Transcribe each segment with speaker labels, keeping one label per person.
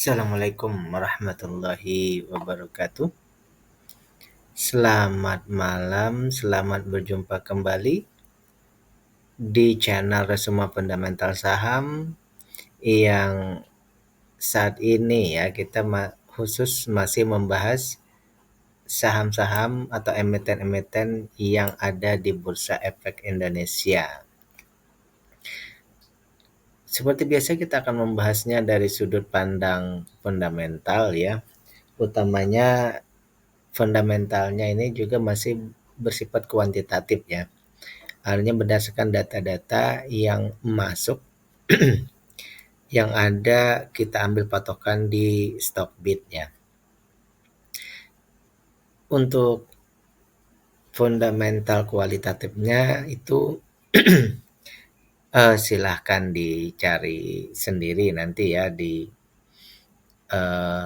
Speaker 1: Assalamualaikum warahmatullahi wabarakatuh. Selamat malam, selamat berjumpa kembali di channel Resuma Fundamental Saham yang saat ini ya kita khusus masih membahas saham-saham atau emiten-emiten yang ada di Bursa Efek Indonesia. Seperti biasa kita akan membahasnya dari sudut pandang fundamental ya, utamanya fundamentalnya ini juga masih bersifat kuantitatif ya. Artinya berdasarkan data-data yang masuk yang ada kita ambil patokan di Stockbit ya. Untuk fundamental kualitatifnya itu silahkan dicari sendiri nanti ya di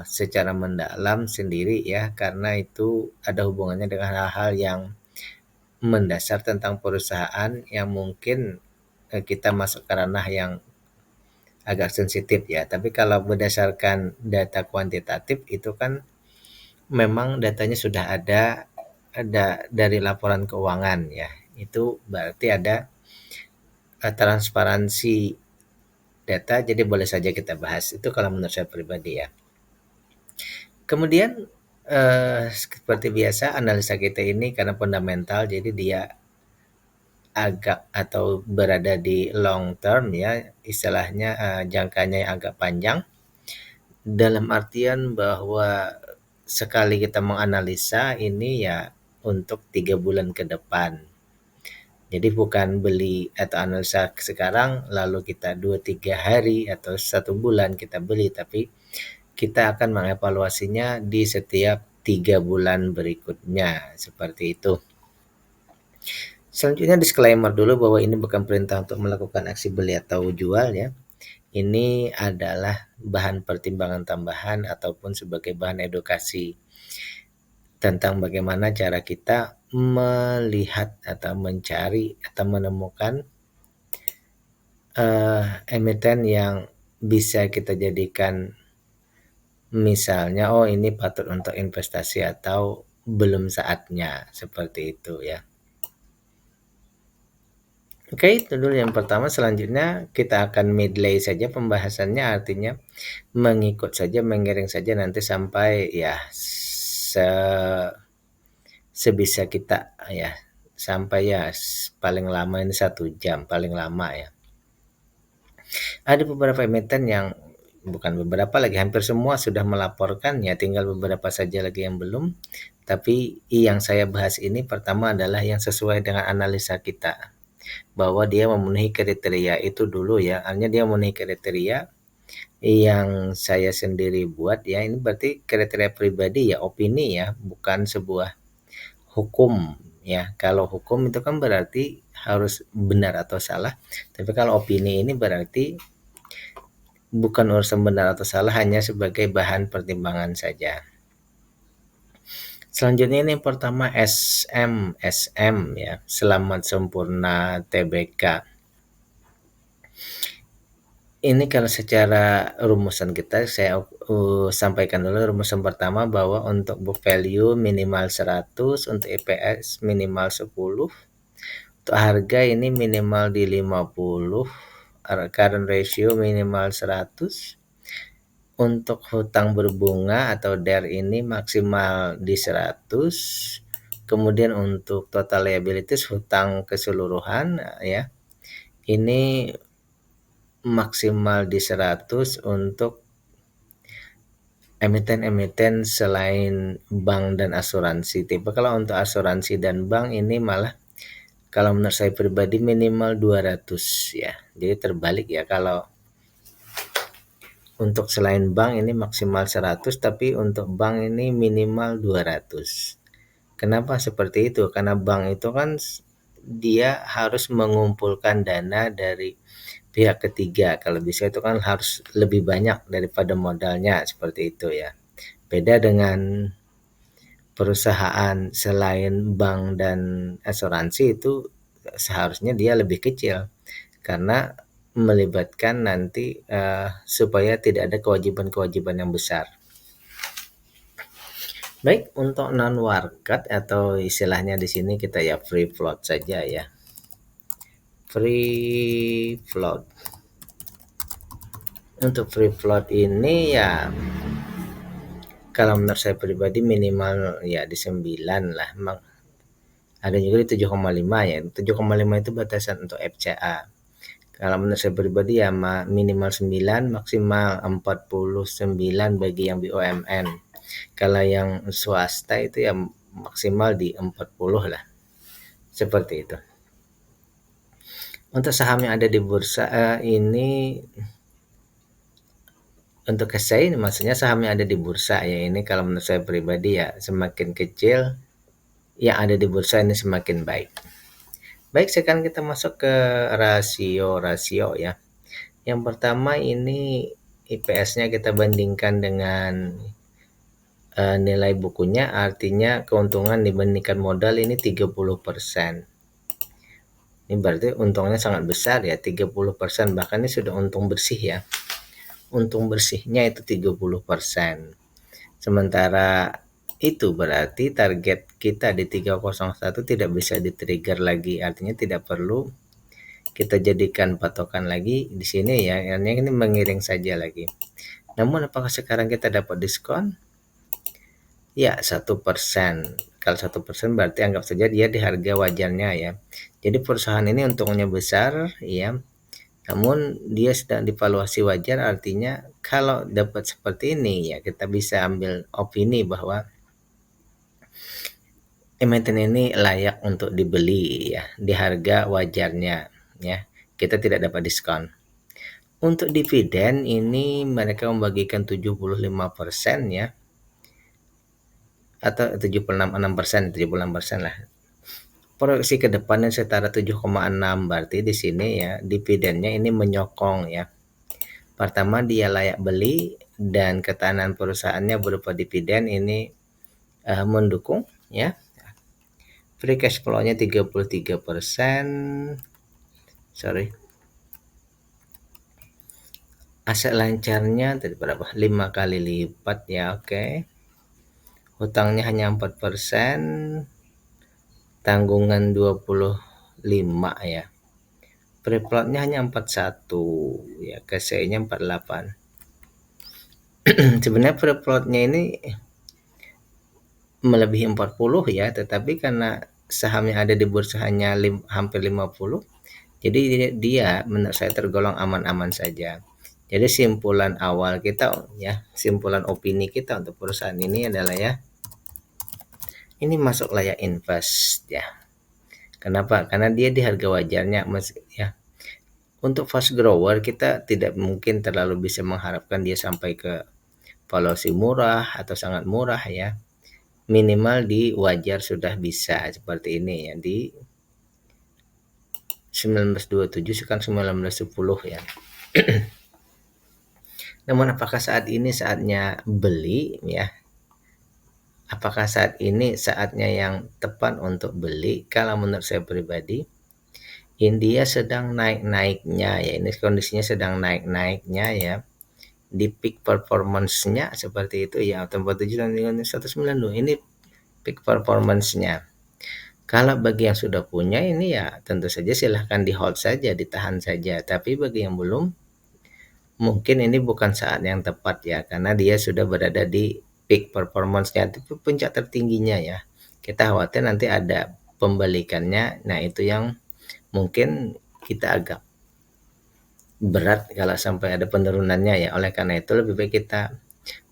Speaker 1: secara mendalam sendiri ya, karena itu ada hubungannya dengan hal-hal yang mendasar tentang perusahaan yang mungkin kita masuk ke ranah yang agak sensitif ya. Tapi kalau berdasarkan data kuantitatif itu kan memang datanya sudah ada dari laporan keuangan ya. Itu berarti ada transparansi data, jadi boleh saja kita bahas. Itu kalau menurut saya pribadi ya. Kemudian seperti biasa analisa kita ini karena fundamental, jadi dia agak atau berada di long term ya, istilahnya jangkanya yang agak panjang, dalam artian bahwa sekali kita menganalisa ini ya untuk 3 bulan ke depan. Jadi bukan beli atau analisa sekarang lalu kita 2-3 hari atau 1 bulan kita beli, tapi kita akan mengevaluasinya di setiap 3 bulan berikutnya, seperti itu. Selanjutnya disclaimer dulu bahwa ini bukan perintah untuk melakukan aksi beli atau jual ya. Ini adalah bahan pertimbangan tambahan ataupun sebagai bahan edukasi tentang bagaimana cara kita melihat atau mencari atau menemukan emiten yang bisa kita jadikan misalnya ini patut untuk investasi atau belum saatnya, seperti itu ya. Oke, itu dulu yang pertama. Selanjutnya kita akan medley saja pembahasannya, artinya mengikut saja, mengiring saja nanti sampai ya sebisa kita ya, sampai ya paling lama ini 1 jam paling lama ya. Ada beberapa emiten yang bukan beberapa lagi, hampir semua sudah melaporkan ya, tinggal beberapa saja lagi yang belum. Tapi yang saya bahas ini pertama adalah yang sesuai dengan analisa kita, bahwa dia memenuhi kriteria itu dulu ya. Artinya dia memenuhi kriteria yang saya sendiri buat ya. Ini berarti kriteria pribadi ya, opini ya, bukan sebuah hukum ya. Kalau hukum itu kan berarti harus benar atau salah, tapi kalau opini ini berarti bukan urusan benar atau salah, hanya sebagai bahan pertimbangan saja. Selanjutnya ini yang pertama SM ya, Selamat Sempurna Tbk. Ini kalau secara rumusan kita saya sampaikan dulu rumusan pertama, bahwa untuk book value minimal 100, untuk EPS minimal 10, untuk harga ini minimal di 50, current ratio minimal 100, untuk hutang berbunga atau DER ini maksimal di 100, kemudian untuk total liabilities hutang keseluruhan ya, ini maksimal di 100 untuk emiten-emiten selain bank dan asuransi. Tipe kalau untuk asuransi dan bank ini malah kalau menurut saya pribadi minimal 200 ya. Jadi terbalik ya, kalau untuk selain bank ini maksimal 100, tapi untuk bank ini minimal 200. Kenapa seperti itu? Karena bank itu kan dia harus mengumpulkan dana dari pihak ketiga. Kalau bisa itu kan harus lebih banyak daripada modalnya, seperti itu ya. Beda dengan perusahaan selain bank dan asuransi, itu seharusnya dia lebih kecil karena melibatkan nanti supaya tidak ada kewajiban-kewajiban yang besar. Baik, untuk non market atau istilahnya di sini kita ya free float saja ya. Free float. Untuk free float ini ya kalau menurut saya pribadi minimal ya di 9 lah. Ada juga di 7,5 ya. 7,5 itu batasan untuk FCA. Kalau menurut saya pribadi ya minimal 9, maksimal 49 bagi yang BUMN. Kalau yang swasta itu ya maksimal di 40 lah. Seperti itu. Untuk saham yang ada di bursa ini untuk saya maksudnya saham yang ada di bursa ya ini kalau menurut saya pribadi ya semakin kecil yang ada di bursa ini semakin baik. Baik, sekarang kita masuk ke rasio ya. Yang pertama ini IPS-nya kita bandingkan dengan nilai bukunya, artinya keuntungan dibandingkan modal ini 30%. Ini berarti untungnya sangat besar ya, 30%, bahkan ini sudah untung bersih ya. Untung bersihnya itu 30%. Sementara itu berarti target kita di 301 tidak bisa di-trigger lagi, artinya tidak perlu kita jadikan patokan lagi di sini ya, ini mengiring saja lagi. Namun apakah sekarang kita dapat diskon? Ya, 1%. Kalau 1% berarti anggap saja dia di harga wajarnya ya. Jadi perusahaan ini untungnya besar ya. Namun dia sedang divaluasi wajar, artinya kalau dapat seperti ini ya kita bisa ambil opini bahwa emiten ini layak untuk dibeli ya di harga wajarnya ya. Kita tidak dapat diskon. Untuk dividen ini mereka membagikan 75% ya. Atau 76% lah. Proyeksi ke depannya setara 7,6 berarti di sini ya dividennya ini menyokong ya. Pertama dia layak beli dan ketahanan perusahaannya berupa dividen ini mendukung ya. Free cash flow-nya 33%. Aset lancarnya tadi berapa? 5 kali lipat ya, oke. Hutangnya hanya 4%. Tanggungan 25 ya. Free float-nya hanya 41 ya, KCI-nya 48. Sebenarnya free float-nya ini melebihi 40 ya, tetapi karena saham yang ada di bursa hanya hampir 50, jadi dia menurut saya tergolong aman-aman saja. Jadi simpulan awal kita ya, simpulan opini kita untuk perusahaan ini adalah ya, ini masuk layak invest ya. Kenapa? Karena dia di harga wajarnya ya. Untuk fast grower kita tidak mungkin terlalu bisa mengharapkan dia sampai ke valuasi murah atau sangat murah ya. Minimal di wajar sudah bisa seperti ini ya, di 1927 sekarang 1910 ya. Namun apakah saat ini saatnya beli ya? Apakah saat ini saatnya yang tepat untuk beli? Kalau menurut saya pribadi, India sedang naik-naiknya ya. Ini kondisinya sedang naik-naiknya ya. Di peak performance-nya seperti itu ya. 47 dan 192 ini peak performance-nya. Kalau bagi yang sudah punya ini ya tentu saja silahkan di hold saja, ditahan saja. Tapi bagi yang belum, mungkin ini bukan saat yang tepat ya. Karena dia sudah berada di peak performance-nya, itu puncak tertingginya ya. Kita khawatir nanti ada pembalikannya. Nah itu yang mungkin kita agak berat kalau sampai ada penurunannya ya. Oleh karena itu lebih baik kita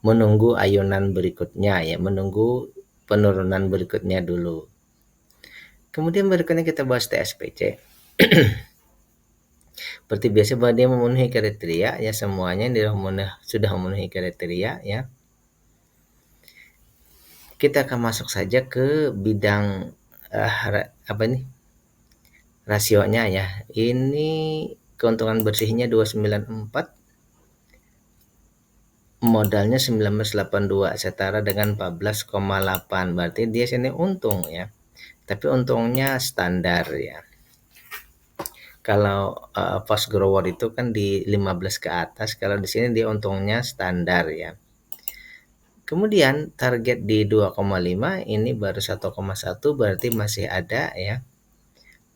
Speaker 1: menunggu ayunan berikutnya ya, menunggu penurunan berikutnya dulu. Kemudian berikutnya kita bahas TSPC. Seperti biasa bahwa dia memenuhi kriteria ya, semuanya sudah memenuhi kriteria ya. Kita akan masuk saja ke bidang rasionya ya. Ini keuntungan bersihnya 294, modalnya 1982 setara dengan 14,8, berarti dia sini untung ya. Tapi untungnya standar ya. Kalau fast grower itu kan di 15 ke atas, kalau di sini dia untungnya standar ya. Kemudian target di 2,5, ini baru 1,1, berarti masih ada ya.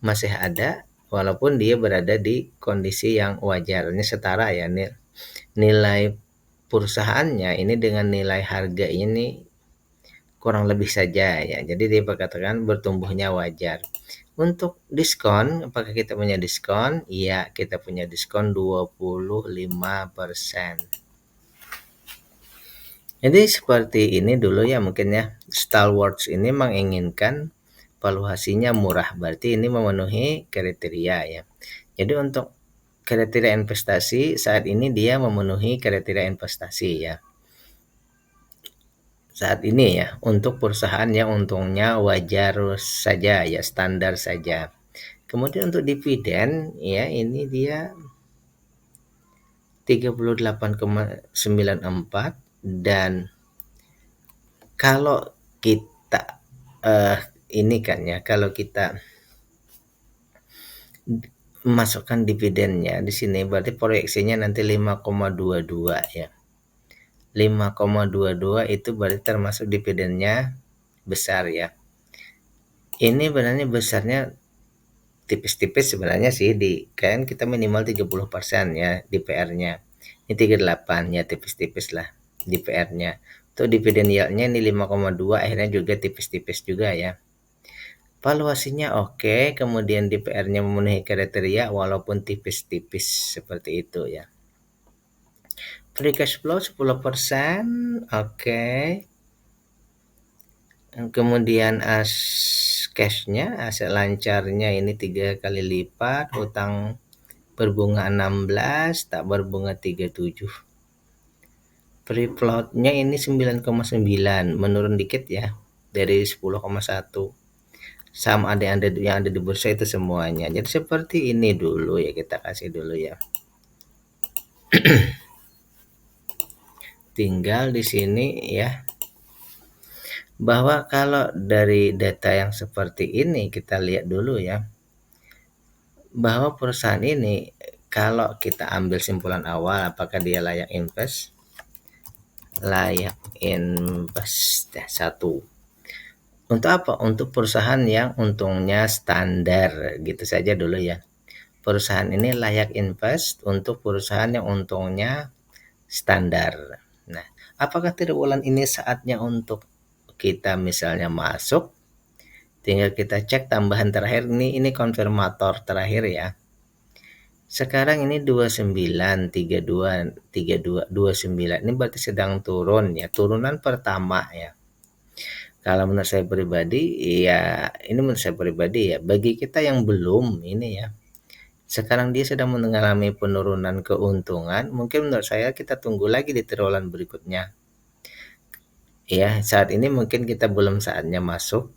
Speaker 1: Masih ada walaupun dia berada di kondisi yang wajar. Ini setara ya, nilai perusahaannya ini dengan nilai harga ini kurang lebih saja ya. Jadi dia berkatakan bertumbuhnya wajar. Untuk diskon, apakah kita punya diskon? Iya, kita punya diskon 25%. Jadi seperti ini dulu ya mungkin ya. Star Wars ini menginginkan valuasinya murah, berarti ini memenuhi kriteria ya. Jadi untuk kriteria investasi saat ini dia memenuhi kriteria investasi ya. Saat ini ya, untuk perusahaan yang untungnya wajar saja ya, standar saja. Kemudian untuk dividen ya, ini dia 38,94, dan kalau kita ini kan ya, kalau kita masukkan dividennya di sini berarti proyeksinya nanti 5,22 ya. 5,22 itu berarti termasuk dividennya besar ya. Ini sebenarnya besarnya tipis-tipis sebenarnya sih, di kan kita minimal 30% ya DPR-nya. Ini 38 ya, tipis-tipis lah DPR-nya. Tuh dividen yield-nya ini 5,2, akhirnya juga tipis-tipis juga ya. Valuasinya oke, kemudian DPR-nya memenuhi kriteria walaupun tipis-tipis seperti itu ya. Free cash flow 10%, oke. Kemudian cashnya, aset lancarnya ini 3 kali lipat, utang berbunga 16, tak berbunga 37. Free float-nya ini 9,9, menurun dikit ya dari 10,1. Saham yang ada di bursa itu semuanya. Jadi seperti ini dulu ya, kita kasih dulu ya. Tinggal di sini ya, bahwa kalau dari data yang seperti ini kita lihat dulu ya, bahwa perusahaan ini kalau kita ambil simpulan awal apakah dia layak invest? Layak invest ya, satu. Untuk apa? Untuk perusahaan yang untungnya standar, gitu saja dulu ya. Perusahaan ini layak invest untuk perusahaan yang untungnya standar. Nah, apakah triwulan ini saatnya untuk kita misalnya masuk? Tinggal kita cek tambahan terakhir, ini konfirmator terakhir ya. Sekarang ini 29, 32, 32, 29. Ini berarti sedang turun ya, turunan pertama ya. Kalau menurut saya pribadi ya, ini menurut saya pribadi ya, bagi kita yang belum ini ya, sekarang dia sedang mengalami penurunan keuntungan, mungkin menurut saya kita tunggu lagi di triwulan berikutnya. Ya, saat ini mungkin kita belum saatnya masuk,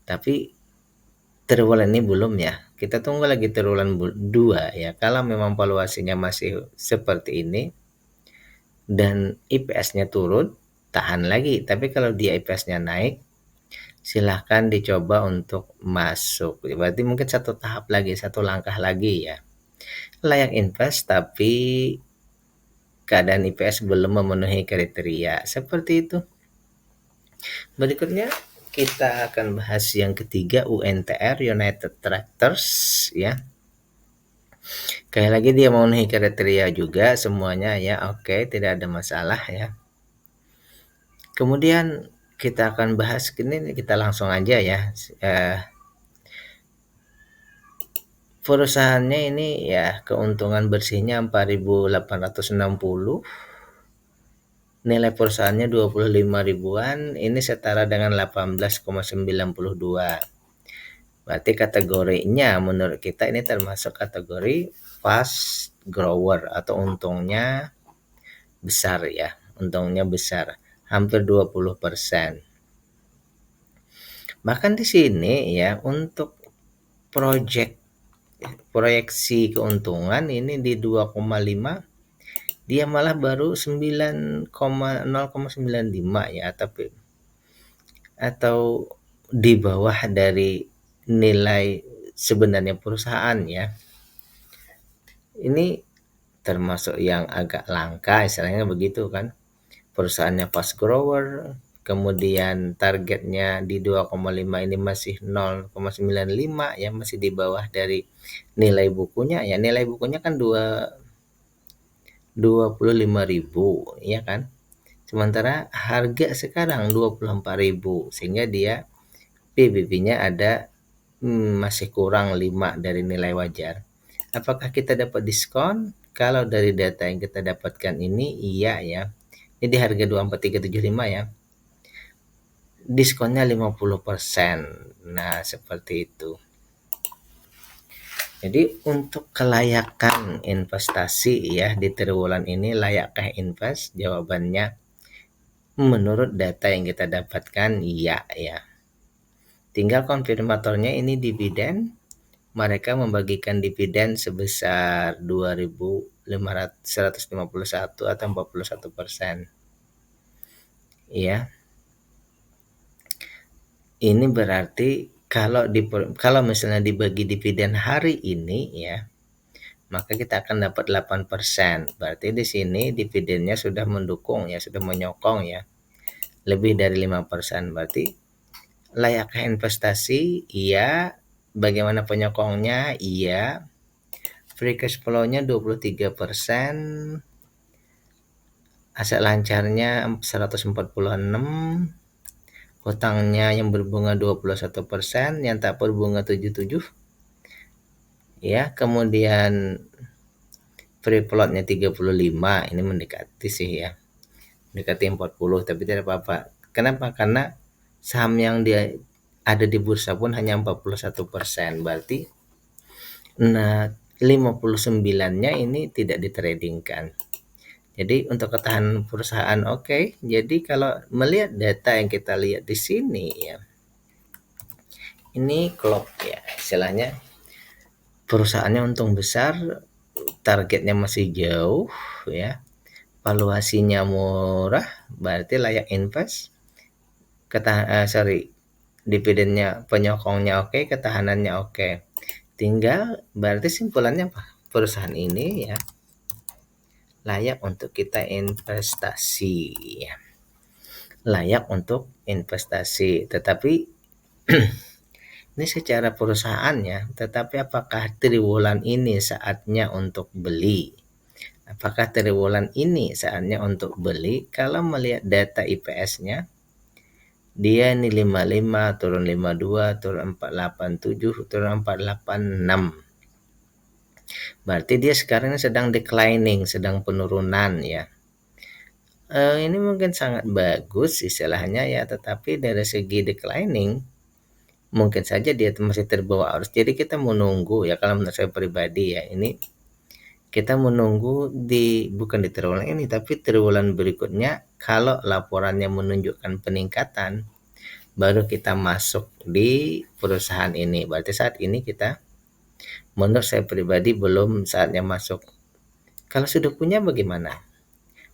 Speaker 1: tapi triwulan ini belum ya. Kita tunggu lagi triwulan 2 ya. Kalau memang valuasinya masih seperti ini dan IPS-nya turun, tahan lagi. Tapi kalau dia IPS-nya naik, silahkan dicoba untuk masuk. Berarti mungkin satu tahap lagi, satu langkah lagi ya. Layak invest tapi keadaan IPS belum memenuhi kriteria. Seperti itu. Berikutnya kita akan bahas yang ketiga, UNTR, United Tractors ya. Kayak lagi dia memenuhi kriteria juga semuanya ya, oke, tidak ada masalah ya. Kemudian kita akan bahas ini, kita langsung aja ya. Perusahaannya ini ya keuntungan bersihnya 4.860, nilai perusahaannya 25 ribuan, ini setara dengan 18,92. Berarti kategorinya menurut kita ini termasuk kategori fast grower atau untungnya besar ya, untungnya besar, hampir 20%. Bahkan di sini ya, untuk proyeksi keuntungan ini di 2,5, dia malah baru 0,95 ya, tapi atau di bawah dari nilai sebenarnya perusahaan ya. Ini termasuk yang agak langka istilahnya begitu kan. Perusahaannya fast grower, kemudian targetnya di 2,5 ini masih 0,95 ya, masih di bawah dari nilai bukunya ya. Nilai bukunya kan 25.000 ya kan. Sementara harga sekarang 24.000 sehingga dia PBB-nya ada masih kurang 5 dari nilai wajar. Apakah kita dapat diskon? Kalau dari data yang kita dapatkan ini iya ya. Ini di harga 24375 ya. Diskonnya 50%. Nah, seperti itu. Jadi untuk kelayakan investasi ya di triwulan ini, layakkah invest? Jawabannya menurut data yang kita dapatkan iya ya. Tinggal konfirmatornya ini dividen. Mereka membagikan dividen sebesar 2.151 atau 41%. Ya. Ini berarti kalau misalnya dibagi dividen hari ini ya, maka kita akan dapat 8%. Berarti di sini dividennya sudah mendukung ya, sudah menyokong ya. Lebih dari 5%. Berarti layakkah investasi? Iya. Bagaimana penyokongnya? Iya. Free cash flow-nya 23%. Aset lancarnya 146. Hutangnya yang berbunga 21%, yang tak berbunga 77. Ya, kemudian free float-nya 35. Ini mendekati sih ya. Mendekati 40, tapi tidak apa-apa. Kenapa? Karena saham yang dia ada di bursa pun hanya 41%. Berarti 59-nya ini tidak ditradingkan. Jadi untuk ketahanan perusahaan oke. Jadi kalau melihat data yang kita lihat di sini ya, ini klop ya, istilahnya perusahaannya untung besar, targetnya masih jauh ya, valuasinya murah, berarti layak invest. Dividennya penyokongnya oke, ketahanannya oke. Tinggal berarti simpulannya apa? Perusahaan ini ya layak untuk kita investasi ya. Layak untuk investasi, tetapi ini secara perusahaannya, tetapi apakah triwulan ini saatnya untuk beli? Apakah triwulan ini saatnya untuk beli? Kalau melihat data IPS-nya, dia ini 55, turun 52, turun 487, turun 486. Berarti dia sekarang sedang declining, sedang penurunan ya. Ini mungkin sangat bagus istilahnya ya, tetapi dari segi declining mungkin saja dia masih terbawa arus. Jadi kita menunggu ya, kalau menurut saya pribadi ya, ini kita menunggu bukan di triwulan ini, tapi triwulan berikutnya. Kalau laporannya menunjukkan peningkatan, baru kita masuk di perusahaan ini. Berarti saat ini kita, menurut saya pribadi, belum saatnya masuk. Kalau sudah punya bagaimana?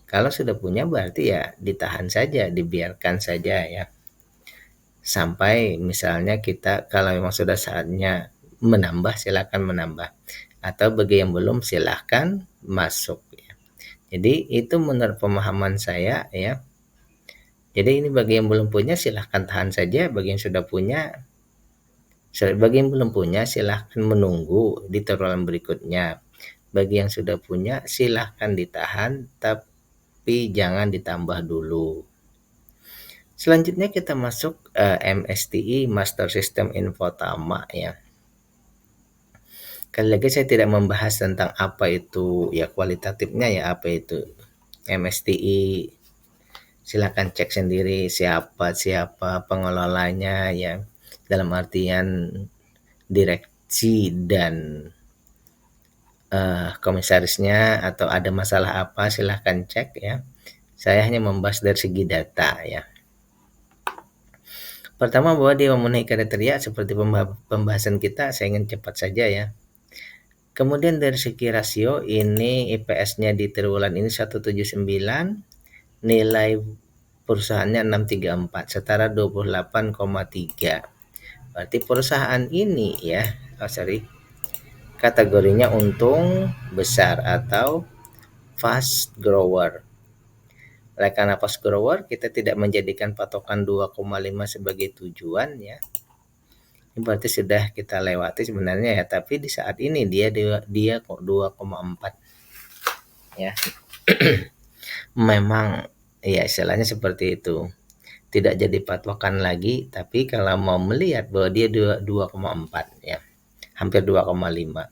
Speaker 1: Kalau sudah punya berarti ya ditahan saja, dibiarkan saja ya. Sampai misalnya kita, kalau memang sudah saatnya menambah, silakan menambah. Atau bagi yang belum, silakan masuk ya. Jadi itu menurut pemahaman saya ya. Jadi ini bagi yang belum punya silahkan tahan saja, bagi yang sudah punya, bagi yang belum punya silahkan menunggu di triwulan berikutnya. Bagi yang sudah punya silahkan ditahan, tapi jangan ditambah dulu. Selanjutnya kita masuk MSTI, Master System Infotama ya. Kali lagi saya tidak membahas tentang apa itu ya, kualitatifnya ya, apa itu MSTI. Silakan cek sendiri siapa pengelolanya ya, dalam artian direksi dan komisarisnya, atau ada masalah apa silahkan cek ya. Saya hanya membahas dari segi data ya. Pertama, bahwa dia memenuhi kriteria seperti pembahasan kita, saya ingin cepat saja ya. Kemudian dari segi rasio, ini IPS-nya di triwulan ini 179, nilai perusahaannya 634, setara 28,3. Berarti perusahaan ini ya, kategorinya untung besar atau fast grower. Oleh karena fast grower, kita tidak menjadikan patokan 2,5 sebagai tujuan ya. Ini berarti sudah kita lewati sebenarnya ya, tapi di saat ini dia kok 2,4 ya. Memang ya istilahnya seperti itu. Tidak jadi patokan lagi, tapi kalau mau melihat bahwa dia 2,4 ya. Hampir 2,5.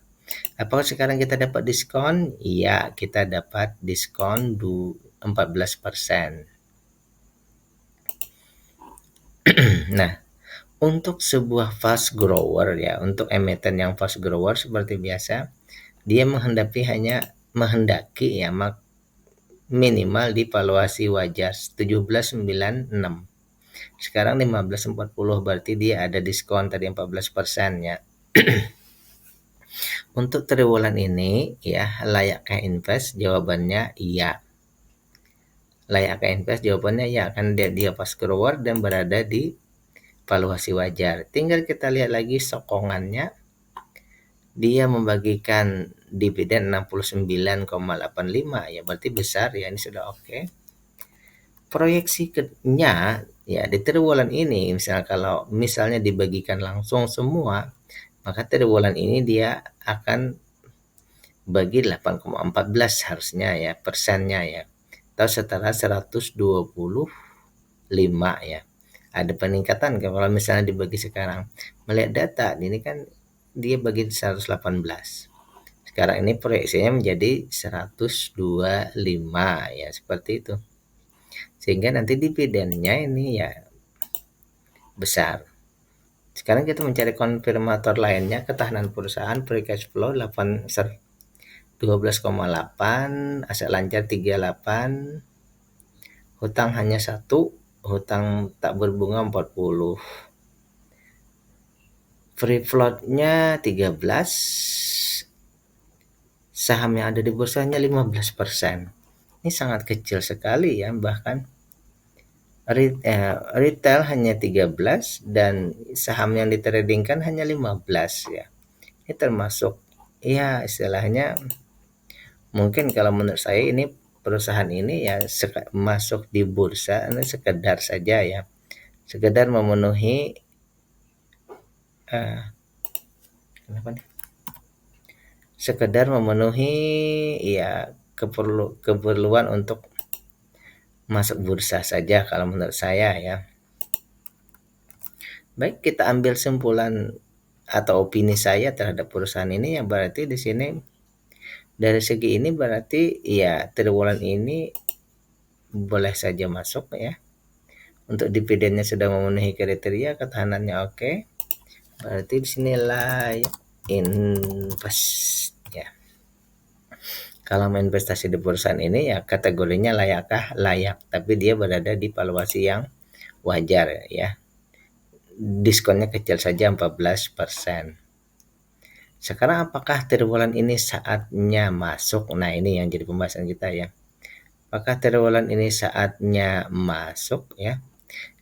Speaker 1: Apakah sekarang kita dapat diskon? Iya, kita dapat diskon 14%. Nah, untuk sebuah fast grower ya, untuk emiten yang fast grower seperti biasa, dia menghendaki ya minimal di valuasi wajar 1796. Sekarang 1540, berarti dia ada diskon tadi 14% ya. Untuk triwulan ini ya, layakkah invest? Jawabannya iya. Layakkah invest? Jawabannya ya, kan dia fast grower dan berada di valuasi wajar. Tinggal kita lihat lagi sokongannya. Dia membagikan dividen 69,85 ya, berarti besar ya, ini sudah oke. Proyeksinya ya di triwulan ini kalau misalnya dibagikan langsung semua, maka triwulan ini dia akan bagi 8,14 harusnya ya persennya ya, atau setara 125 ya. Ada peningkatan kalau misalnya dibagi sekarang. Melihat data ini kan dia bagi 118. Sekarang ini proyeksinya menjadi 125 ya, seperti itu. Sehingga nanti dividennya ini ya besar. Sekarang kita mencari konfirmator lainnya. Ketahanan perusahaan, free cash flow 12,8, aset lancar 38, hutang hanya 1, hutang tak berbunga 40, free floatnya 13, saham yang ada di bursanya 15%. Ini sangat kecil sekali ya, bahkan retail hanya 13 dan saham yang ditradingkan hanya 15 ya. Ini termasuk ya istilahnya, mungkin kalau menurut saya ini perusahaan ini ya masuk di bursa ini sekedar saja ya, sekedar memenuhi sekedar memenuhi ya keperluan untuk masuk bursa saja kalau menurut saya ya. Baik, kita ambil simpulan atau opini saya terhadap perusahaan ini yang berarti di sini dari segi ini berarti ya triwulan ini boleh saja masuk ya. Untuk dividennya sudah memenuhi kriteria, ketahanannya oke. Berarti di sini layak invest ya. Kalau investasi di perusahaan ini ya kategorinya layakkah? Layak, tapi dia berada di valuasi yang wajar ya. Diskonnya kecil saja 14%. Sekarang apakah triwulan ini saatnya masuk? Nah, ini yang jadi pembahasan kita ya. Apakah triwulan ini saatnya masuk ya?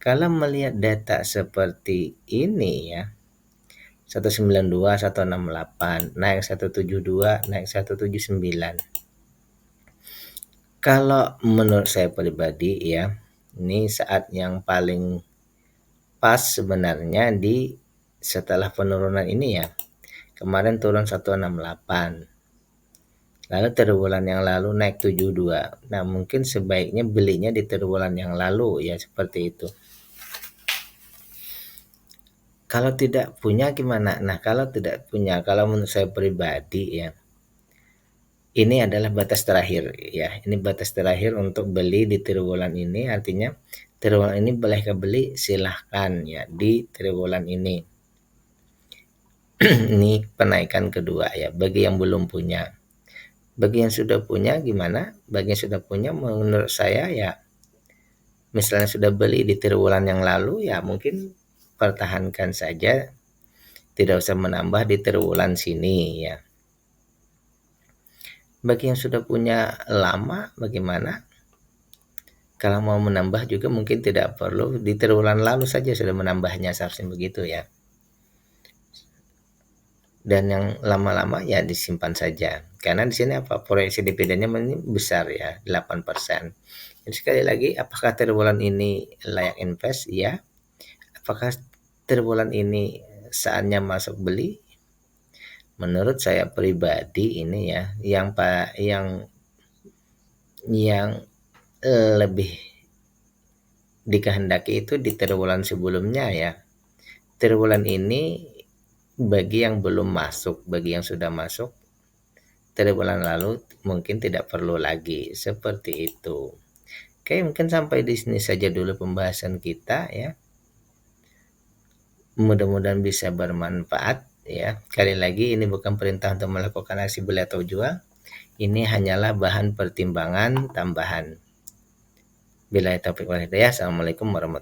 Speaker 1: Kalau melihat data seperti ini ya, 192, 168, naik 172, naik 179. Kalau menurut saya pribadi ya, ini saat yang paling pas sebenarnya di setelah penurunan ini ya. Kemarin turun 168. Lalu triwulan yang lalu naik 72. Nah, mungkin sebaiknya belinya di triwulan yang lalu ya, seperti itu. Kalau tidak punya gimana? Nah, kalau tidak punya, kalau menurut saya pribadi ya, ini adalah batas terakhir ya. Ini batas terakhir untuk beli di triwulan ini, artinya triwulan ini boleh kebeli silahkan ya di triwulan ini. Ini penaikan kedua ya bagi yang belum punya. Bagi yang sudah punya gimana? Bagi yang sudah punya menurut saya ya, misalnya sudah beli di triwulan yang lalu ya mungkin pertahankan saja, tidak usah menambah di triwulan sini ya. Bagi yang sudah punya lama bagaimana? Kalau mau menambah juga mungkin tidak perlu di triwulan lalu saja sudah menambahnya, seharusnya begitu ya. dan yang lama-lama ya disimpan saja. Karena di sini apa, proyeksi dividennya ini besar ya, 8%. Jadi sekali lagi, apakah triwulan ini layak invest? Ya. Apakah triwulan ini saatnya masuk beli? Menurut saya pribadi ini ya, yang lebih dikehendaki itu di triwulan sebelumnya ya. Triwulan ini bagi yang belum masuk, bagi yang sudah masuk triwulan lalu mungkin tidak perlu lagi, seperti itu. Oke, mungkin sampai di sini saja dulu pembahasan kita ya. Mudah-mudahan bisa bermanfaat ya. Sekali lagi, ini bukan perintah untuk melakukan aksi beli atau jual. Ini hanyalah bahan pertimbangan tambahan. Billahi taufiq wal hidayah. Assalamualaikum warahmatullahi wabarakatuh.